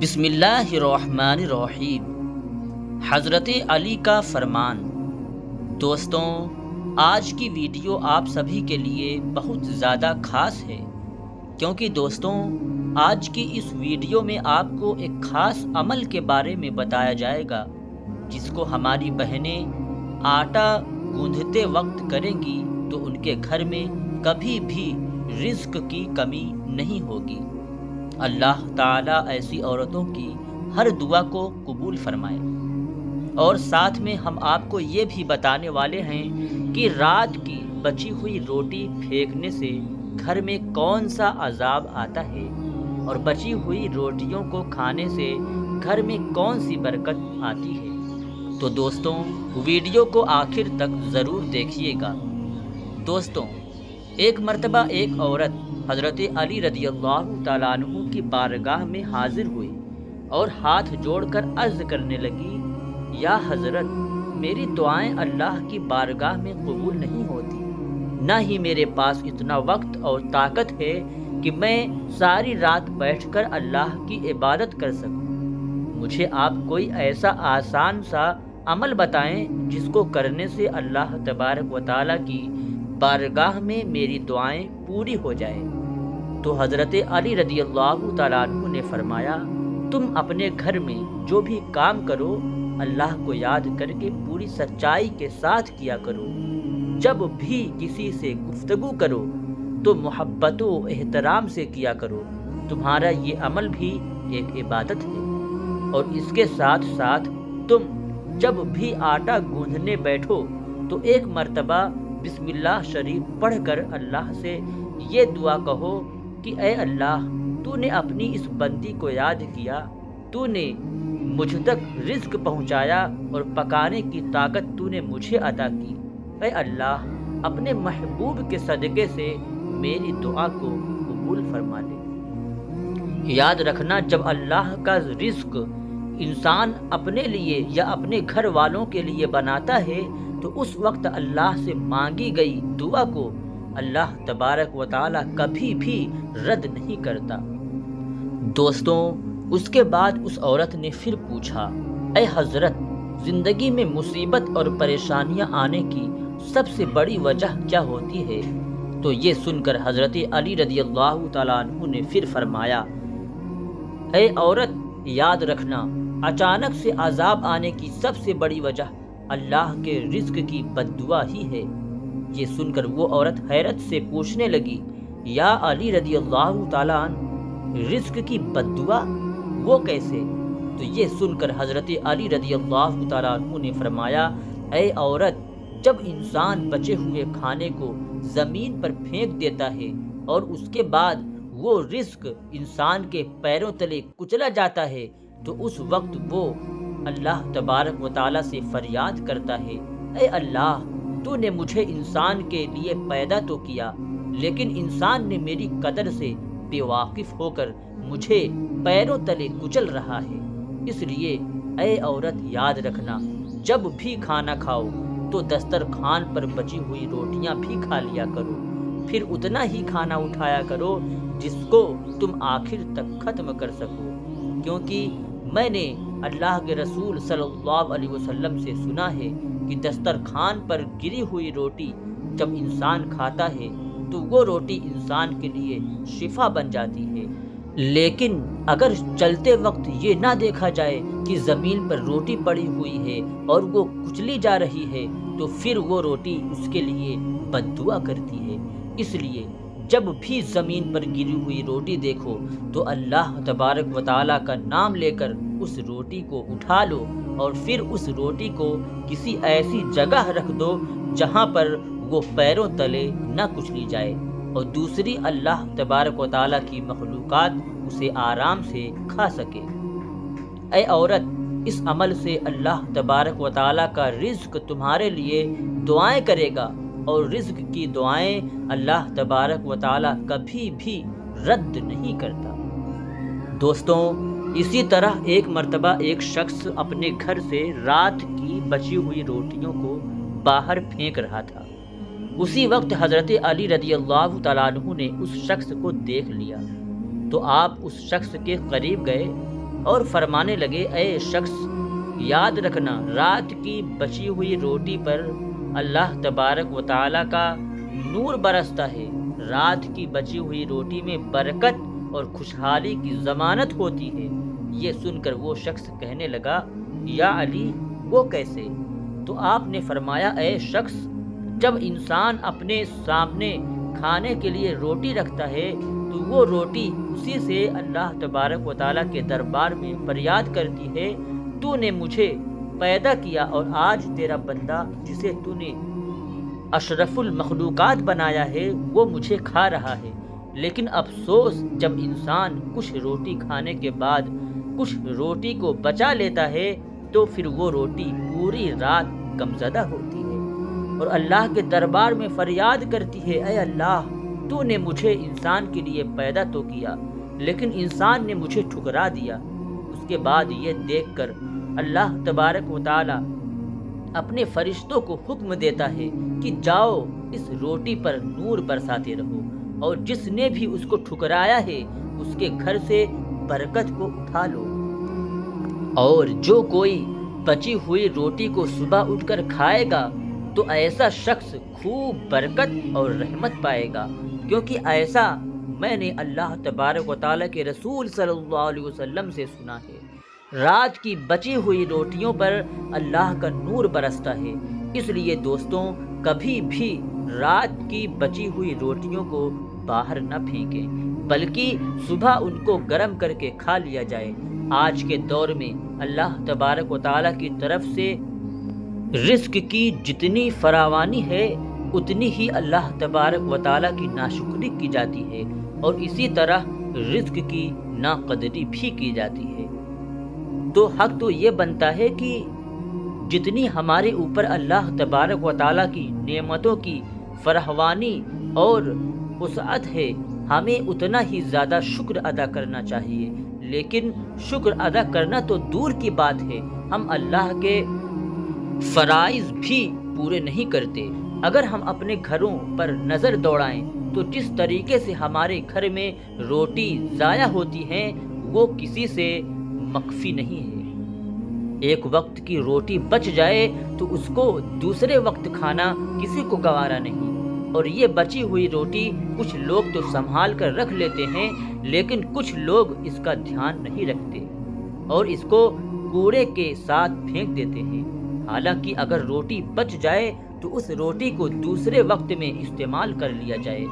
بسم اللہ الرحمن الرحیم۔ حضرت علی کا فرمان۔ دوستوں، آج کی ویڈیو آپ سبھی کے لیے بہت زیادہ خاص ہے، کیونکہ دوستوں آج کی اس ویڈیو میں آپ کو ایک خاص عمل کے بارے میں بتایا جائے گا، جس کو ہماری بہنیں آٹا گوندھتے وقت کریں گی تو ان کے گھر میں کبھی بھی رزق کی کمی نہیں ہوگی۔ اللہ تعالیٰ ایسی عورتوں کی ہر دعا کو قبول فرمائے۔ اور ساتھ میں ہم آپ کو یہ بھی بتانے والے ہیں کہ رات کی بچی ہوئی روٹی پھینکنے سے گھر میں کون سا عذاب آتا ہے، اور بچی ہوئی روٹیوں کو کھانے سے گھر میں کون سی برکت آتی ہے۔ تو دوستوں ویڈیو کو آخر تک ضرور دیکھیے گا۔ دوستوں، ایک مرتبہ ایک عورت حضرت علی رضی اللہ تعالیٰ عنہ کی بارگاہ میں حاضر ہوئی اور ہاتھ جوڑ کر عرض کرنے لگی، یا حضرت، میری دعائیں اللہ کی بارگاہ میں قبول نہیں ہوتی، نہ ہی میرے پاس اتنا وقت اور طاقت ہے کہ میں ساری رات بیٹھ کر اللہ کی عبادت کر سکوں۔ مجھے آپ کوئی ایسا آسان سا عمل بتائیں جس کو کرنے سے اللہ تبارک و تعالیٰ کی بارگاہ میں میری دعائیں پوری ہو جائیں۔ تو حضرت علی رضی اللہ تعالیٰ عنہ نے فرمایا، تم اپنے گھر میں جو بھی کام کرو اللہ کو یاد کر کے پوری سچائی کے ساتھ کیا کرو۔ جب بھی کسی سے گفتگو کرو تو محبت و احترام سے کیا کرو۔ تمہارا یہ عمل بھی ایک عبادت ہے۔ اور اس کے ساتھ ساتھ تم جب بھی آٹا گوندھنے بیٹھو تو ایک مرتبہ بسم اللہ شریف پڑھ کر اللہ سے یہ دعا کہو کہ اے اللہ، تو نے اپنی اس بندی کو یاد کیا، تو نے مجھ تک رزق پہنچایا اور پکانے کی طاقت تو نے مجھے عطا کی۔ اے اللہ، اپنے محبوب کے صدقے سے میری دعا کو قبول فرما لے۔ یاد رکھنا، جب اللہ کا رزق انسان اپنے لیے یا اپنے گھر والوں کے لیے بناتا ہے تو اس وقت اللہ سے مانگی گئی دعا کو اللہ تبارک و تعالیٰ کبھی بھی رد نہیں کرتا۔ دوستوں، اس کے بعد اس عورت نے پھر پوچھا، اے حضرت، زندگی میں مصیبت اور پریشانیاں آنے کی سب سے بڑی وجہ کیا ہوتی ہے؟ تو یہ سن کر حضرت علی رضی اللہ تعالیٰ عنہ نے پھر فرمایا، اے عورت، یاد رکھنا، اچانک سے عذاب آنے کی سب سے بڑی وجہ اللہ کے رزق کی بد دعا ہی ہے۔ یہ سن کر وہ عورت حیرت سے پوچھنے لگی، یا علی رضی اللہ تعالیٰ عنہ، رزق کی بد دعا وہ کیسے؟ تو یہ سن کر حضرت علی رضی اللہ تعالیٰ عنہ نے فرمایا، اے عورت، جب انسان بچے ہوئے کھانے کو زمین پر پھینک دیتا ہے اور اس کے بعد وہ رزق انسان کے پیروں تلے کچلا جاتا ہے تو اس وقت وہ اللہ تبارک و تعالیٰ سے فریاد کرتا ہے، اے اللہ، تو نے مجھے انسان کے لیے پیدا تو کیا، لیکن انسان نے میری قدر سے بے واقف ہو کر مجھے پیروں تلے کچل رہا ہے۔ اس لیے اے عورت، یاد رکھنا، جب بھی کھانا کھاؤ تو دسترخوان پر بچی ہوئی روٹیاں بھی کھا لیا کرو، پھر اتنا ہی کھانا اٹھایا کرو جس کو تم آخر تک ختم کر سکو، کیونکہ میں نے اللہ کے رسول صلی اللہ علیہ وسلم سے سنا ہے کہ دسترخوان پر گری ہوئی روٹی جب انسان کھاتا ہے تو وہ روٹی انسان کے لیے شفا بن جاتی ہے، لیکن اگر چلتے وقت یہ نہ دیکھا جائے کہ زمین پر روٹی پڑی ہوئی ہے اور وہ کچلی جا رہی ہے تو پھر وہ روٹی اس کے لیے بد دعا کرتی ہے۔ اس لیے جب بھی زمین پر گری ہوئی روٹی دیکھو تو اللہ تبارک و تعالیٰ کا نام لے کر اس روٹی کو اٹھا لو، اور پھر اس روٹی کو کسی ایسی جگہ رکھ دو جہاں پر وہ پیروں تلے نہ کچلی جائے، اور دوسری اللہ تبارک و تعالیٰ کی مخلوقات اسے آرام سے کھا سکے۔ اے عورت، اس عمل سے اللہ تبارک و تعالیٰ کا رزق تمہارے لیے دعائیں کرے گا، اور رزق کی دعائیں اللہ تبارک و تعالیٰ کبھی بھی رد نہیں کرتا۔ دوستوں، اسی طرح ایک مرتبہ ایک شخص اپنے گھر سے رات کی بچی ہوئی روٹیوں کو باہر پھینک رہا تھا۔ اسی وقت حضرت علی رضی اللہ تعالیٰ عنہ نے اس شخص کو دیکھ لیا تو آپ اس شخص کے قریب گئے اور فرمانے لگے اے شخص یاد رکھنا رات کی بچی ہوئی روٹی پر اللہ تبارک و تعالیٰ کا نور برستا ہے، رات کی بچی ہوئی روٹی میں برکت اور خوشحالی کی ضمانت ہوتی ہے۔ یہ سن کر وہ شخص کہنے لگا یا علی وہ کیسے؟ تو آپ نے فرمایا اے شخص جب انسان اپنے سامنے کھانے کے لیے روٹی رکھتا ہے تو وہ روٹی اسی سے اللہ تبارک و تعالیٰ کے دربار میں فریاد کرتی ہے تو نے مجھے پیدا کیا اور آج تیرا بندہ جسے تو نے اشرف المخلوقات بنایا ہے وہ مجھے کھا رہا ہے۔ لیکن افسوس جب انسان کچھ روٹی کھانے کے بعد کچھ روٹی کو بچا لیتا ہے تو پھر وہ روٹی پوری رات غمزدہ ہوتی ہے اور اللہ کے دربار میں فریاد کرتی ہے اے اللہ تو نے مجھے انسان کے لیے پیدا تو کیا لیکن انسان نے مجھے ٹھکرا دیا۔ اس کے بعد یہ دیکھ کر اللہ تبارک و تعالی اپنے فرشتوں کو حکم دیتا ہے کہ جاؤ اس روٹی پر نور برساتے رہو اور جس نے بھی اس کو ٹھکرایا ہے اس کے گھر سے برکت کو اٹھا لو، اور جو کوئی بچی ہوئی روٹی کو صبح اٹھ کر کھائے گا تو ایسا شخص خوب برکت اور رحمت پائے گا، کیونکہ ایسا میں نے اللہ تبارک و تعالیٰ کے رسول صلی اللہ علیہ وسلم سے سنا ہے۔ رات کی بچی ہوئی روٹیوں پر اللہ کا نور برستا ہے، اس لیے دوستوں کبھی بھی رات کی بچی ہوئی روٹیوں کو باہر نہ پھینکیں بلکہ صبح ان کو گرم کر کے کھا لیا جائے۔ آج کے دور میں اللہ تبارک و تعالیٰ کی طرف سے رزق کی جتنی فراوانی ہے اتنی ہی اللہ تبارک و تعالیٰ کی ناشکری کی جاتی ہے اور اسی طرح رزق کی ناقدری بھی کی جاتی ہے۔ تو حق تو یہ بنتا ہے کہ جتنی ہمارے اوپر اللہ تبارک و تعالیٰ کی نعمتوں کی فراوانی اور وسعت ہے ہمیں اتنا ہی زیادہ شکر ادا کرنا چاہیے، لیکن شکر ادا کرنا تو دور کی بات ہے، ہم اللہ کے فرائض بھی پورے نہیں کرتے۔ اگر ہم اپنے گھروں پر نظر دوڑائیں تو جس طریقے سے ہمارے گھر میں روٹی ضائع ہوتی ہیں وہ کسی سے مخفی نہیں ہے۔ ایک وقت کی روٹی بچ جائے تو اس کو دوسرے وقت کھانا کسی کو گوارا نہیں، اور یہ بچی ہوئی روٹی کچھ لوگ تو سنبھال کر رکھ لیتے ہیں لیکن کچھ لوگ اس کا دھیان نہیں رکھتے اور اس کو کوڑے کے ساتھ پھینک دیتے ہیں۔ حالانکہ اگر روٹی بچ جائے تو اس روٹی کو دوسرے وقت میں استعمال کر لیا جائے،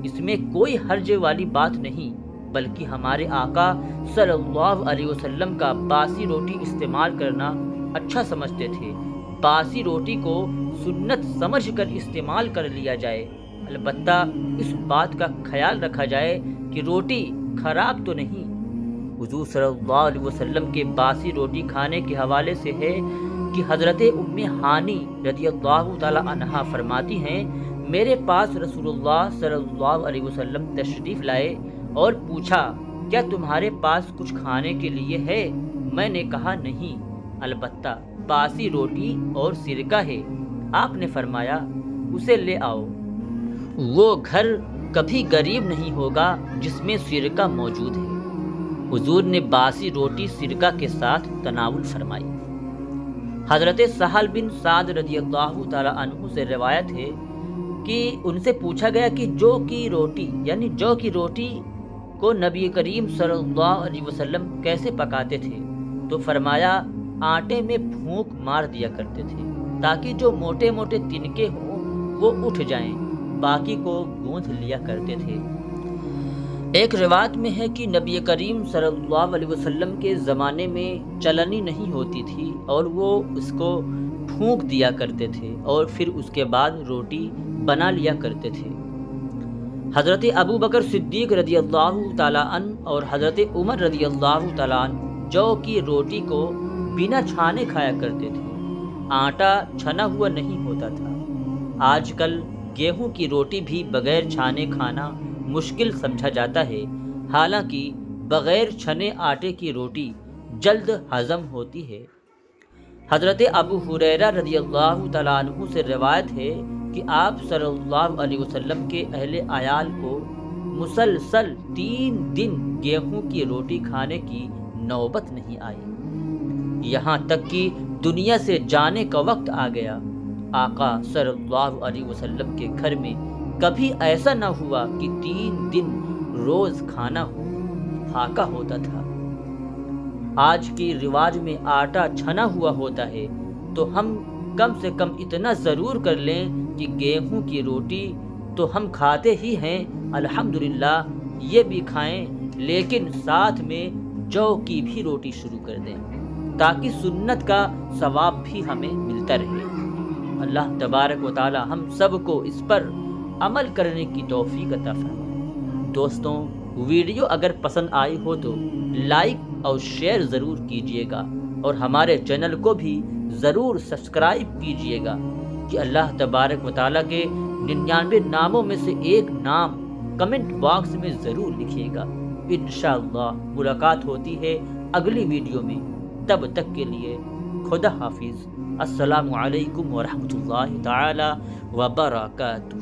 اس میں کوئی حرج والی بات نہیں، بلکہ ہمارے آقا صلی اللہ علیہ وسلم کا باسی روٹی استعمال کرنا اچھا سمجھتے تھے۔ باسی روٹی کو سنت سمجھ کر استعمال کر لیا جائے، البتہ اس بات کا خیال رکھا جائے کہ روٹی خراب تو نہیں۔ حضور صلی اللہ علیہ وسلم کے باسی روٹی کھانے کے حوالے سے ہے کہ حضرت ام ہانی رضی اللہ تعالی عنہا فرماتی ہیں میرے پاس رسول اللہ صلی اللہ علیہ وسلم تشریف لائے اور پوچھا کیا تمہارے پاس کچھ کھانے کے لیے ہے؟ میں نے کہا نہیں، البتہ باسی روٹی اور سرکہ ہے۔ آپ نے فرمایا اسے لے آؤ، وہ گھر کبھی غریب نہیں ہوگا جس میں سرکہ موجود ہے۔ حضور نے باسی روٹی سرکہ کے ساتھ تناول فرمائی۔ حضرت سہل بن سعد رضی اللہ تعالی عنہ سے روایت ہے کہ ان سے پوچھا گیا کہ جو کی روٹی کو نبی کریم صلی اللہ علیہ وسلم کیسے پکاتے تھے؟ تو فرمایا آٹے میں پھونک مار دیا کرتے تھے تاکہ جو موٹے موٹے تنکے ہوں وہ اٹھ جائیں، باقی کو گوندھ لیا کرتے تھے۔ ایک روایت میں ہے کہ نبی کریم صلی اللہ علیہ وسلم کے زمانے میں چلنی نہیں ہوتی تھی اور وہ اس کو پھونک دیا کرتے تھے اور پھر اس کے بعد روٹی بنا لیا کرتے تھے۔ حضرت ابو بکر صدیق رضی اللہ تعالیٰ عنہ اور حضرت عمر رضی اللہ تعالیٰ عنہ جو کی روٹی کو بنا چھانے کھایا کرتے تھے، آٹا چھنا ہوا نہیں ہوتا تھا۔ آج کل گیہوں کی روٹی بھی بغیر چھانے کھانا مشکل سمجھا جاتا ہے، حالانکہ بغیر چھنے آٹے کی روٹی جلد ہضم ہوتی ہے۔ حضرت ابو ہریرہ رضی اللہ تعالیٰ عنہ سے روایت ہے کہ آپ صلی اللہ علیہ وسلم کے اہل عیال کو مسلسل 3 دن گیہوں کی روٹی کھانے کی نوبت نہیں آئی، یہاں تک کہ دنیا سے جانے کا وقت آ گیا، آقا صلی اللہ علیہ وسلم کے گھر میں کبھی ایسا نہ ہوا کہ 3 دن روز کھانا ہو، پھاکا ہوتا تھا۔ آج کی رواج میں آٹا چھنا ہوا ہوتا ہے تو ہم کم سے کم اتنا ضرور کر لیں کہ گیہوں کی روٹی تو ہم کھاتے ہی ہیں، الحمدللہ یہ بھی کھائیں، لیکن ساتھ میں جو کی بھی روٹی شروع کر دیں تاکہ سنت کا ثواب بھی ہمیں ملتا رہے۔ اللہ تبارک و تعالی ہم سب کو اس پر عمل کرنے کی توفیق عطا فرمائے۔ دوستوں، ویڈیو اگر پسند آئی ہو تو لائک اور شیئر ضرور کیجیے گا، اور ہمارے چینل کو بھی ضرور سبسکرائب کیجیے گا کہ اللہ تبارک و تعالیٰ کے 99 ناموں میں سے ایک نام کمنٹ باکس میں ضرور لکھیے گا۔ انشاءاللہ ملاقات ہوتی ہے اگلی ویڈیو میں، تب تک کے لیے خدا حافظ۔ السلام علیکم ورحمۃ اللہ تعالی وبرکاتہ۔